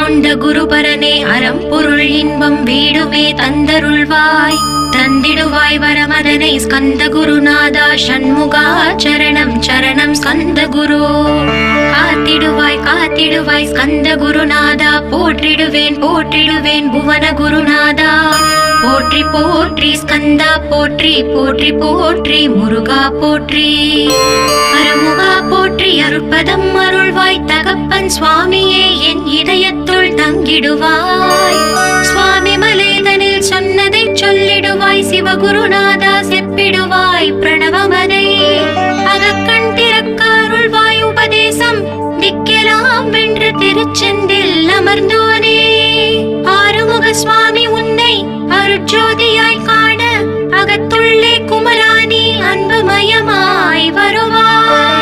கொண்ட குருபரனே அறம் பொருள் இன்பம் வீடுமே தந்தருள்வாய் தந்திடுவாய் வரமதனை ஸ்கந்த குருநாதா சண்முகா சரணம் சரணம் ஸ்கந்த குரு காத்திடுவாய் காத்திடுவாய் ஸ்கந்த குருநாதா போற்றிடுவேன் போற்றிடுவேன் புவன குருநாதா போற்றி போற்றி ஸ்கந்தா போற்றி போற்றி போற்றி முருகா போற்றி அருமுகா போற்றி அருட்பதம் அருள்வாய் தகப்பன் சுவாமியே என் இதயத்துள் தங்கிடுவாய் சுவாமி மலேதனில் சொன்னதை சொல்லிடுவாய் சிவகுருநாதா செப்பிடுவாய் பிரணவமதை அகக்கண் திறக்க அருள்வாய் உபதேசம் திக்கெல்லாம் வென்று திருச்செந்தில் அமர்ந்தோனே ஆறுமுக சுவாமி உன்னை அருட்ஜோதியாய் காண அகத்துள்ளே குமராணி அன்புமயமாய் வருவாய்.